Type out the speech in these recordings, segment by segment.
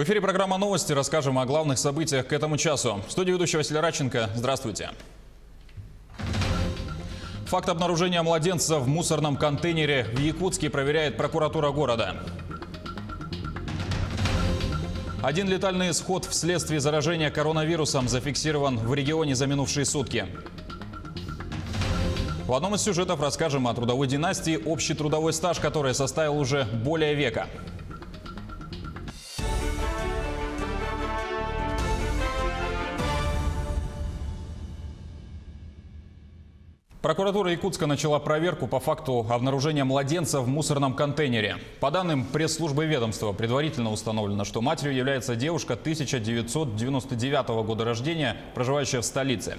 В эфире программа «Новости». Расскажем о главных событиях к этому часу. В студии ведущий Василий Радченко. Здравствуйте. Факт обнаружения младенца в мусорном контейнере в Якутске проверяет прокуратура города. Один летальный исход вследствие заражения коронавирусом зафиксирован в регионе за минувшие сутки. В одном из сюжетов расскажем о трудовой династии, общий трудовой стаж, который составил уже более века. Прокуратура Якутска начала проверку по факту обнаружения младенца в мусорном контейнере. По данным пресс-службы ведомства, предварительно установлено, что матерью является девушка 1999 года рождения, проживающая в столице.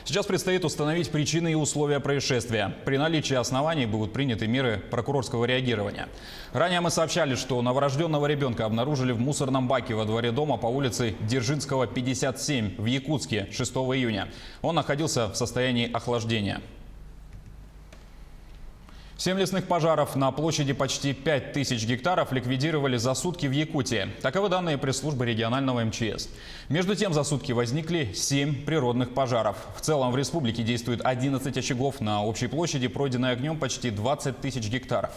Сейчас предстоит установить причины и условия происшествия. При наличии оснований будут приняты меры прокурорского реагирования. Ранее мы сообщали, что новорожденного ребенка обнаружили в мусорном баке во дворе дома по улице Дзержинского, 57 в Якутске 6 июня. Он находился в состоянии охлаждения. 7 лесных пожаров на площади почти 5000 гектаров ликвидировали за сутки в Якутии. Таковы данные пресс-службы регионального МЧС. Между тем, за сутки возникли 7 природных пожаров. В целом в республике действует 11 очагов на общей площади, пройденной огнем почти 20 тысяч гектаров.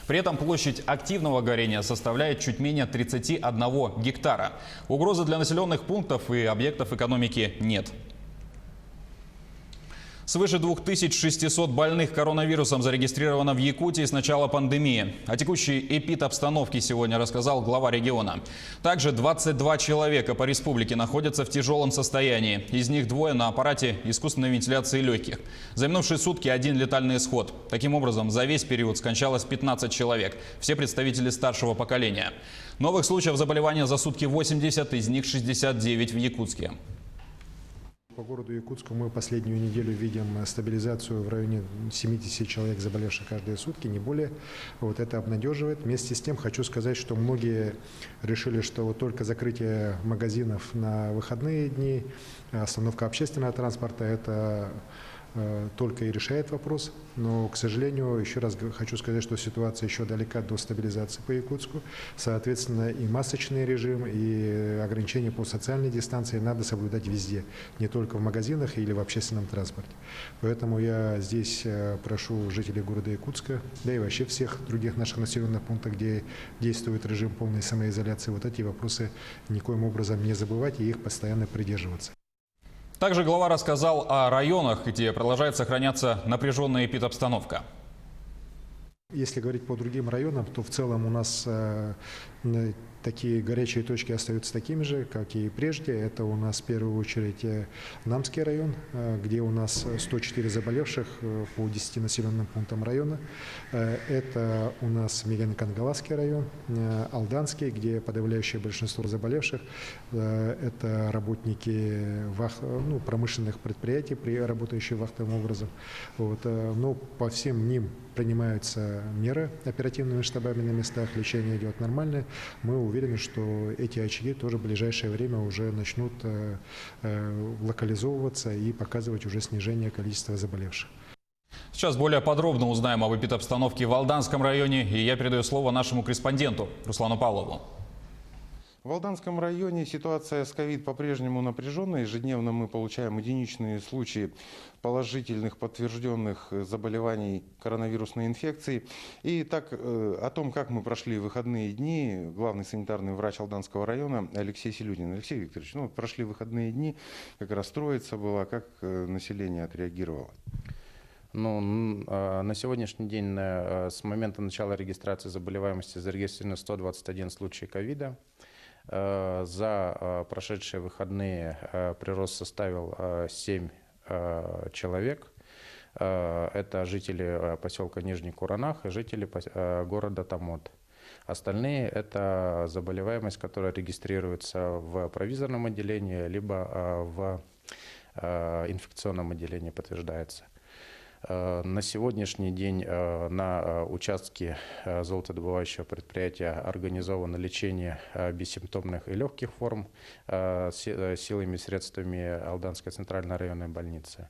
При этом площадь активного горения составляет чуть менее 31 гектара. Угрозы для населенных пунктов и объектов экономики нет. Свыше 2600 больных коронавирусом зарегистрировано в Якутии с начала пандемии. О текущей эпидобстановке сегодня рассказал глава региона. Также 22 человека по республике находятся в тяжелом состоянии. Из них 2 на аппарате искусственной вентиляции легких. За минувшие сутки 1 летальный исход. Таким образом, за весь период скончалось 15 человек. Все представители старшего поколения. Новых случаев заболевания за сутки 80, из них 69 в Якутске. По городу Якутску мы последнюю неделю видим стабилизацию в районе 70 человек, заболевших каждые сутки, не более. Вот это обнадеживает. Вместе с тем хочу сказать, что многие решили, что вот только закрытие магазинов на выходные дни, остановка общественного транспорта – это только и решает вопрос. Но, к сожалению, еще раз хочу сказать, что ситуация еще далека до стабилизации по Якутску. Соответственно, и масочный режим, и ограничения по социальной дистанции надо соблюдать везде, не только в магазинах или в общественном транспорте. Поэтому я здесь прошу жителей города Якутска, да и вообще всех других наших населенных пунктов, где действует режим полной самоизоляции, вот эти вопросы никоим образом не забывать и их постоянно придерживаться. Также глава рассказал о районах, где продолжает сохраняться напряженная эпидобстановка. Если говорить по другим районам, то в целом у нас такие горячие точки остаются такими же, как и прежде. Это у нас в первую очередь Намский район, где у нас 104 заболевших по 10 населенным пунктам района. Это у нас Меган-Кангаласский район, Алданский, где подавляющее большинство заболевших. Это работники промышленных предприятий, работающие вахтовым образом. Вот. Но по всем ним принимаются меры оперативными штабами на местах, лечение идет нормально. Мы уверены, что эти очаги тоже в ближайшее время уже начнут локализовываться и показывать уже снижение количества заболевших. Сейчас более подробно узнаем об эпидобстановке в Алданском районе, и я передаю слово нашему корреспонденту Руслану Павлову. В Алданском районе ситуация с ковид по-прежнему напряженная. Ежедневно мы получаем единичные случаи положительных подтвержденных заболеваний коронавирусной инфекцией. И так о том, как мы прошли выходные дни, главный санитарный врач Алданского района Алексей Селюдин. Алексей Викторович, прошли выходные дни, как расстроиться было, как население отреагировало? На сегодняшний день с момента начала регистрации заболеваемости зарегистрировано 121 случай ковида. За прошедшие выходные прирост составил 7 человек. Это жители поселка Нижний Куранах и жители города Томот. Остальные – это заболеваемость, которая регистрируется в провизорном отделении, либо в инфекционном отделении подтверждается. На сегодняшний день на участке золотодобывающего предприятия организовано лечение бессимптомных и легких форм силами и средствами Алданской центральной районной больницы.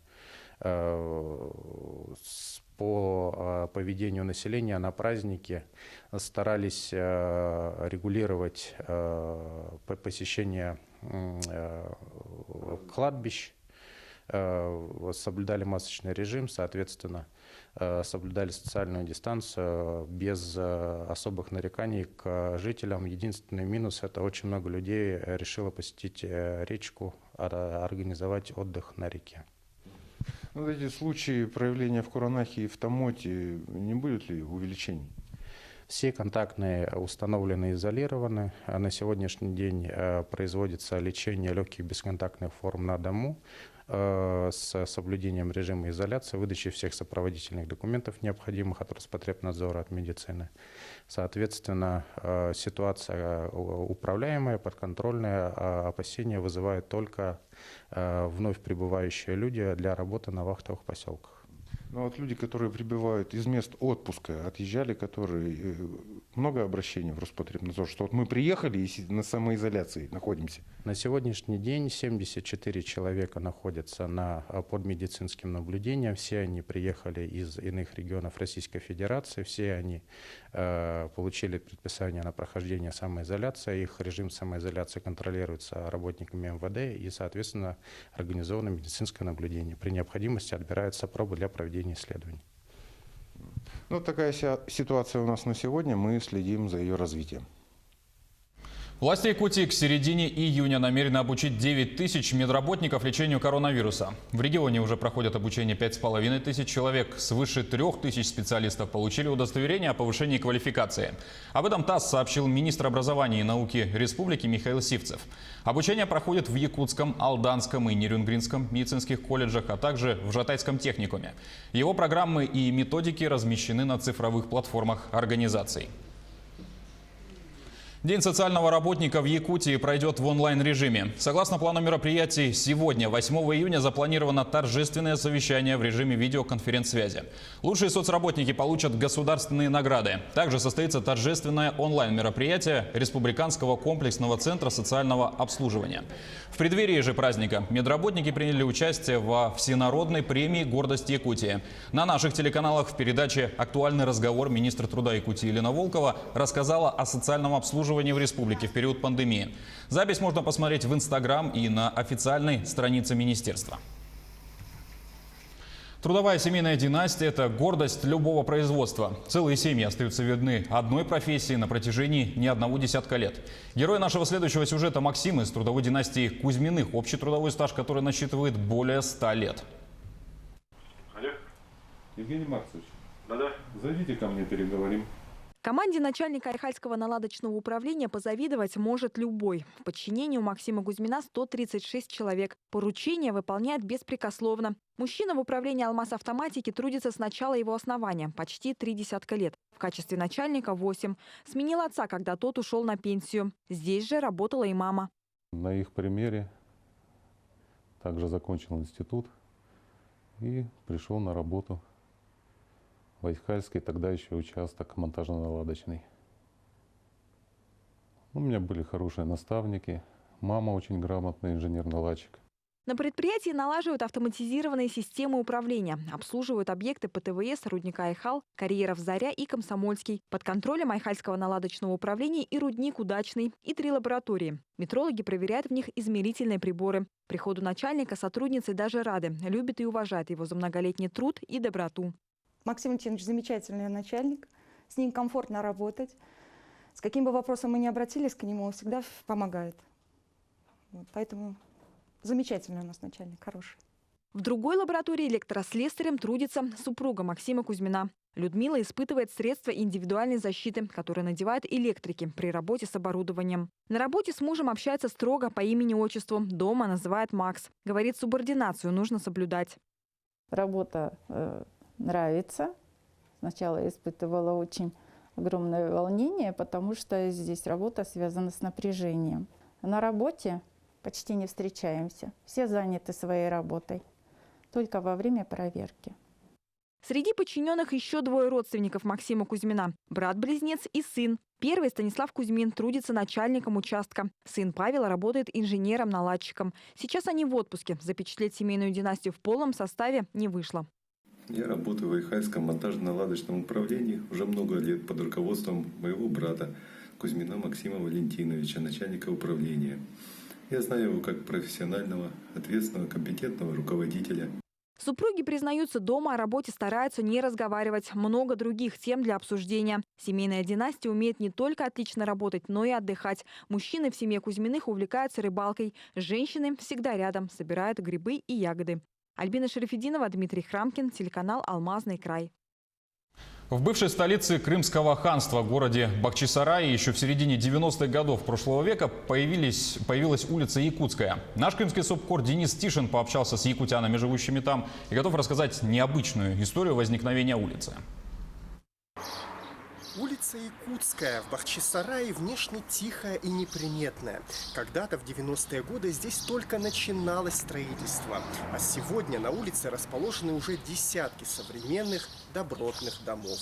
по поведению населения на праздники, старались регулировать посещение кладбищ, соблюдали масочный режим, соответственно, соблюдали социальную дистанцию без особых нареканий к жителям. Единственный минус – это очень много людей решило посетить речку, организовать отдых на реке. Вот эти случаи проявления в Куранахе и в Тамоте, не будет ли увеличений? Все контактные установлены и изолированы. На сегодняшний день производится лечение легких бесконтактных форм на дому с соблюдением режима изоляции, выдачей всех сопроводительных документов, необходимых от Роспотребнадзора, от медицины. Соответственно, ситуация управляемая, подконтрольная, опасения вызывают только вновь прибывающие люди для работы на вахтовых поселках. Ну, вот люди, которые прибывают из мест отпуска, отъезжали, которые много обращений в Роспотребнадзор, что вот мы приехали и на самоизоляции находимся. На сегодняшний день 74 человека находятся под медицинским наблюдением. Все они приехали из иных регионов Российской Федерации. Все они получили предписание на прохождение самоизоляции. Их режим самоизоляции контролируется работниками МВД и, соответственно, организовано медицинское наблюдение. При необходимости отбираются пробы для проведения исследований. Ну, такая ситуация у нас на сегодня. Мы следим за ее развитием. Власти Якутии к середине июня намерены обучить 9 тысяч медработников лечению коронавируса. В регионе уже проходят обучение 5,5 тысяч человек. Свыше 3 тысяч специалистов получили удостоверение о повышении квалификации. Об этом ТАСС сообщил министр образования и науки республики Михаил Сивцев. Обучение проходит в Якутском, Алданском и Нерюнгринском медицинских колледжах, а также в Жатайском техникуме. Его программы и методики размещены на цифровых платформах организаций. День социального работника в Якутии пройдет в онлайн-режиме. Согласно плану мероприятий, сегодня, 8 июня, запланировано торжественное совещание в режиме видеоконференц-связи. Лучшие соцработники получат государственные награды. Также состоится торжественное онлайн-мероприятие Республиканского комплексного центра социального обслуживания. В преддверии же праздника медработники приняли участие во всенародной премии «Гордость Якутии». На наших телеканалах в передаче «Актуальный разговор» министр труда Якутии Елена Волкова рассказала о социальном обслуживании в республике в период пандемии. Запись можно посмотреть в Инстаграм и на официальной странице министерства. Трудовая семейная династия – это гордость любого производства. Целые семьи остаются верны одной профессии на протяжении не одного десятка лет. Герой нашего следующего сюжета Максим из трудовой династии Кузьминых. Общий трудовой стаж, который насчитывает более 100 лет. Алло. Евгений Маркович, Да-да. зайдите ко мне, переговорим. Команде начальника Айхальского наладочного управления позавидовать может любой. В подчинении у Максима Кузьмина 136 человек. Поручения выполняет беспрекословно. Мужчина в управлении «Алмаз-автоматики» трудится с начала его основания, почти 3 десятка лет. В качестве начальника 8. Сменил отца, когда тот ушел на пенсию. Здесь же работала и мама. На их примере также закончил институт и пришел на работу в Айхальский, тогда еще участок монтажно-наладочный. У меня были хорошие наставники, мама очень грамотный инженер-наладчик. На предприятии налаживают автоматизированные системы управления, обслуживают объекты ПТВС, рудника Айхал, карьеров «Заря» и «Комсомольский». Под контролем Айхальского наладочного управления и рудник «Удачный», и 3 лаборатории. Метрологи проверяют в них измерительные приборы. Приходу начальника сотрудницы даже рады, любят и уважают его за многолетний труд и доброту. Максим Ильич замечательный начальник, с ним комфортно работать. С каким бы вопросом мы ни обратились к нему, он всегда помогает. Вот, поэтому замечательный у нас начальник, хороший. В другой лаборатории электрослесарем трудится супруга Максима Кузьмина. Людмила испытывает средства индивидуальной защиты, которые надевают электрики при работе с оборудованием. На работе с мужем общается строго по имени-отчеству. Дома называет Макс. Говорит, субординацию нужно соблюдать. Работа нравится. Сначала я испытывала очень огромное волнение, потому что здесь работа связана с напряжением. На работе почти не встречаемся. Все заняты своей работой. Только во время проверки. Среди подчиненных еще 2 родственников Максима Кузьмина. Брат-близнец и сын. Первый, Станислав Кузьмин, трудится начальником участка. Сын Павел работает инженером-наладчиком. Сейчас они в отпуске. Запечатлеть семейную династию в полном составе не вышло. Я работаю в Айхальском монтажно-наладочном управлении уже много лет под руководством моего брата Кузьмина Максима Валентиновича, начальника управления. Я знаю его как профессионального, ответственного, компетентного руководителя. Супруги признаются, дома о работе стараются не разговаривать. Много других тем для обсуждения. Семейная династия умеет не только отлично работать, но и отдыхать. Мужчины в семье Кузьминых увлекаются рыбалкой. Женщины всегда рядом, собирают грибы и ягоды. Альбина Шарафединова, Дмитрий Храмкин, телеканал «Алмазный край». В бывшей столице Крымского ханства, городе Бахчисарае, еще в середине 90-х годов прошлого века появилась улица Якутская. Наш крымский СОБКОР Денис Тишин пообщался с якутянами, живущими там, и готов рассказать необычную историю возникновения улицы. Улица Якутская в Бахчисарае внешне тихая и неприметная. Когда-то в 90-е годы здесь только начиналось строительство. А сегодня на улице расположены уже десятки современных добротных домов.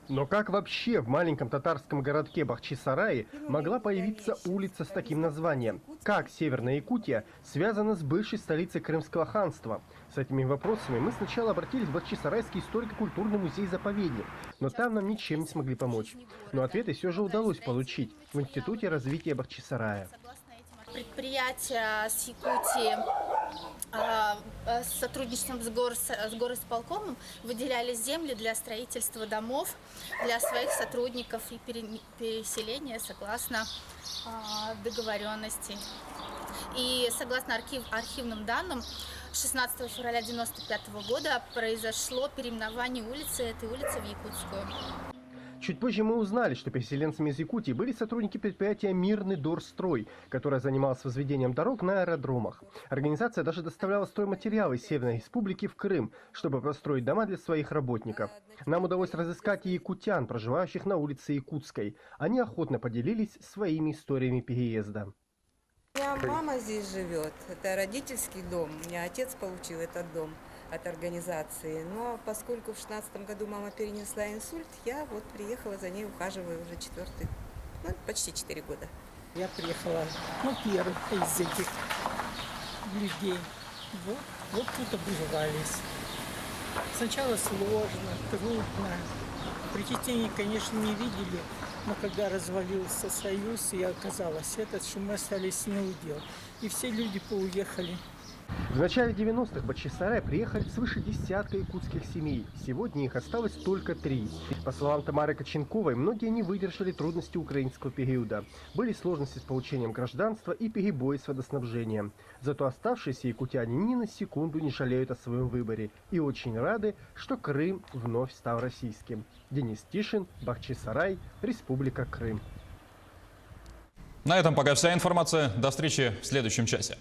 Но как вообще в маленьком татарском городке Бахчисарае могла появиться улица с таким названием? Как Северная Якутия связана с бывшей столицей Крымского ханства? С этими вопросами мы сначала обратились в Бахчисарайский историко-культурный музей-заповедник, но там нам ничем не смогли помочь. Но ответы все же удалось получить в Институте развития Бахчисарая. Предприятия с Якутии с сотрудничеством с горосполкомом выделяли земли для строительства домов для своих сотрудников и переселения согласно договоренности. И согласно архивным данным, 16 февраля 1995 года произошло переименование этой улицы в Якутскую. Чуть позже мы узнали, что переселенцами из Якутии были сотрудники предприятия «Мирный Дорстрой», которое занималось возведением дорог на аэродромах. Организация даже доставляла стройматериалы из Северной Республики в Крым, чтобы построить дома для своих работников. Нам удалось разыскать и якутян, проживающих на улице Якутской. Они охотно поделились своими историями переезда. У меня мама здесь живет, это родительский дом, у меня отец получил этот дом от организации, но поскольку в 2016 году мама перенесла инсульт, я вот приехала за ней, ухаживаю уже почти 4 года. Я приехала, первых из этих людей, вот тут обживались. Сначала сложно, трудно, причастений, конечно, не видели. Но когда развалился Союз и оказалось что мы остались неудел. И все люди поуехали. В начале 90-х в Бахчисарай приехали свыше десятка якутских семей. Сегодня их осталось только 3. По словам Тамары Коченковой, многие не выдержали трудности украинского периода. Были сложности с получением гражданства и перебои с водоснабжением. Зато оставшиеся якутяне ни на секунду не жалеют о своем выборе и очень рады, что Крым вновь стал российским. Денис Тишин, Бахчисарай, Республика Крым. На этом пока вся информация. До встречи в следующем часе.